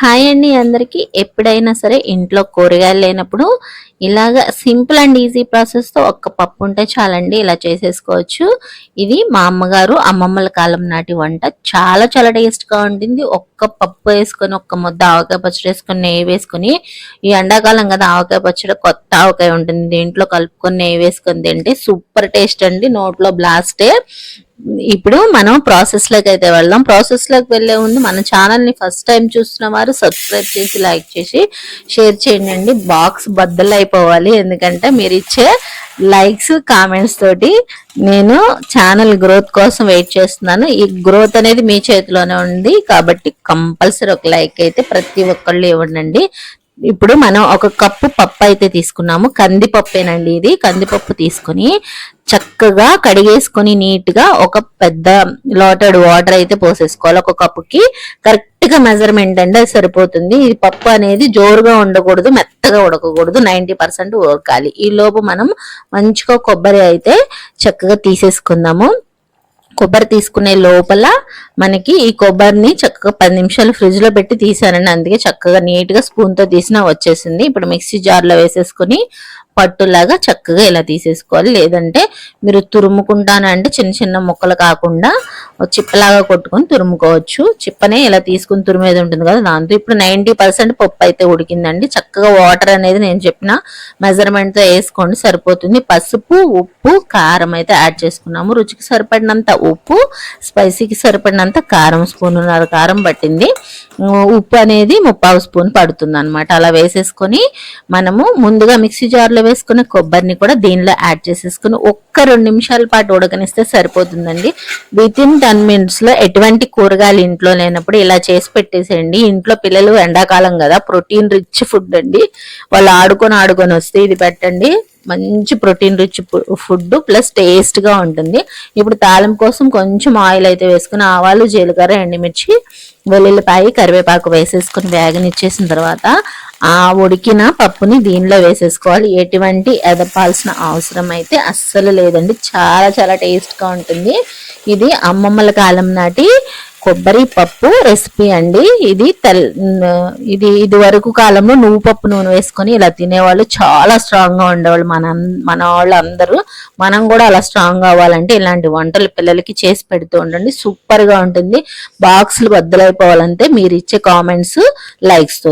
Hi అండి అందరికి. ఎప్పుడైనా సరే ఇంట్లో కూరగాయలు లేనప్పుడు ఇలాగ సింపుల్ అండ్ ఈజీ ప్రాసెస్ తో ఒక్క పప్పు ఉంటే చాలండి, ఇలా చేసేసుకోవచ్చు. ఇది మా అమ్మగారు అమ్మమ్మల కాలం నాటి వంట. చాలా చాలా టేస్ట్ గా ఉంటుంది. ఒక్క పప్పు వేసుకొని ఒక్క ముద్ద ఆవకాయ పచ్చడి వేసుకొని నెయ్యి వేసుకొని, ఈ ఎండాకాలం కదా ఆవకాయ పచ్చడి కొత్త ఆవకాయ ఉంటుంది, దీంట్లో కలుపుకొని నెయ్యి వేసుకొని తింటే సూపర్ టేస్ట్ అండి, నోట్లో బ్లాస్టే. ఇప్పుడు మనం ప్రాసెస్ లోకి అయితే వెళ్దాం. ప్రాసెస్ లోకి వెళ్లే ముందు మన ఛానల్ ని ఫస్ట్ టైం చూస్తున్న వారు సబ్స్క్రైబ్ చేసి లైక్ చేసి షేర్ చేయండి. బాక్స్ బద్దలు అయిపోవాలి, ఎందుకంటే మీరు ఇచ్చే లైక్స్ కామెంట్స్ తోటి నేను ఛానల్ గ్రోత్ కోసం వెయిట్ చేస్తున్నాను. ఈ గ్రోత్ అనేది మీ చేతిలోనే ఉంది కాబట్టి కంపల్సరీ ఒక లైక్ అయితే ప్రతి ఒక్కళ్ళు ఇవ్వండి. ఇప్పుడు మనం ఒక కప్పు పప్పు అయితే తీసుకున్నాము, కందిపప్పేనండి ఇది. కందిపప్పు తీసుకొని చక్కగా కడిగేసుకొని నీట్ గా ఒక పెద్ద లోటెడ్ వాటర్ అయితే పోసేసుకోవాలి. ఒక కప్పుకి కరెక్ట్ గా మెజర్మెంట్ అండి, అది సరిపోతుంది. ఈ పప్పు అనేది జోరుగా ఉండకూడదు, మెత్తగా ఉడకకూడదు, 90% ఉడకాలి. ఈ లోపు మనం మంచిగా కొబ్బరి అయితే చక్కగా తీసేసుకుందాము. కొబ్బరి తీసుకునే లోపల మనకి ఈ కొబ్బరిని చక్కగా 10 నిమిషాలు ఫ్రిడ్జ్ లో పెట్టి తీసానండి, అందుకే చక్కగా నీట్ గా స్పూన్ తో తీసినా వచ్చేసింది. ఇప్పుడు మిక్సీ జార్ లో వేసేసుకుని పట్టులాగా చక్కగా ఇలా తీసేసుకోవాలి. లేదంటే మీరు తురుముకుంటానంటే చిన్న చిన్న ముక్కలు కాకుండా చిప్పలాగా కొట్టుకొని తురుముకోవచ్చు. చిప్పనే ఇలా తీసుకుని తురిమేది ఉంటుంది కదా దాంతో. ఇప్పుడు 90% పప్పు అయితే ఉడికిందండి. చక్కగా వాటర్ అనేది నేను చెప్పిన మెజర్మెంట్ తో వేసుకోండి, సరిపోతుంది. పసుపు, ఉప్పు, కారం అయితే యాడ్ చేసుకున్నాము. రుచికి సరిపడినంత ఉప్పు, స్పైసీకి సరిపడినంత కారం, స్పూనున్నర కారం పట్టింది. ఉప్పు అనేది 3/4 స్పూన్ పడుతుంది అనమాట. అలా వేసేసుకొని మనము ముందుగా మిక్సీ జార్ లో వేసుకుని కొబ్బరిని కూడా దీనిలో యాడ్ చేసేసుకుని ఒక్క 2 నిమిషాల పాటు ఉడకనిస్తే సరిపోతుందండి. వితిన్ 10 minutes లో ఎటువంటి కూరగాయలు ఇంట్లో లేనప్పుడు ఇలా చేసి పెట్టేసేయండి. ఇంట్లో పిల్లలు ఎండాకాలం కదా, ప్రోటీన్ రిచ్ ఫుడ్ అండి, వాళ్ళు ఆడుకొని వస్తే ఇది పెట్టండి. మంచి protein rich food plus taste గా ఉంటుంది. ఇప్పుడు తాలింపు కోసం కొంచెం ఆయిల్ అయితే వేసుకుని ఆవాలు, జీలకర్ర, ఎండుమిర్చి, వెల్లుల్లిపాయ, కరివేపాకు వేసేసుకుని వేగనిచ్చేసిన తర్వాత ఆ ఉడికిన పప్పుని దీనిలో వేసేసుకోవాలి. ఎటువంటి ఎదపాల్సిన అవసరం అయితే అస్సలు లేదండి, చాలా చాలా టేస్ట్ గా ఉంటుంది. ఇది అమ్మమ్మల కాలం నాటి కొబ్బరి పప్పు రెసిపీ అండి. ఇది వరకు కాలంలో నువ్వు పప్పు నూనె వేసుకొని ఇలా తినేవాళ్ళు, చాలా స్ట్రాంగ్ గా ఉండేవాళ్ళు మన వాళ్ళు అందరూ. మనం కూడా అలా స్ట్రాంగ్ అవ్వాలంటే ఇలాంటి వంటలు పిల్లలకి చేసి పెడుతూ ఉండండి, సూపర్ గా ఉంటుంది. బాక్సులు బద్దలైపోవాలంటే మీరు ఇచ్చే కామెంట్స్, లైక్స్ తో.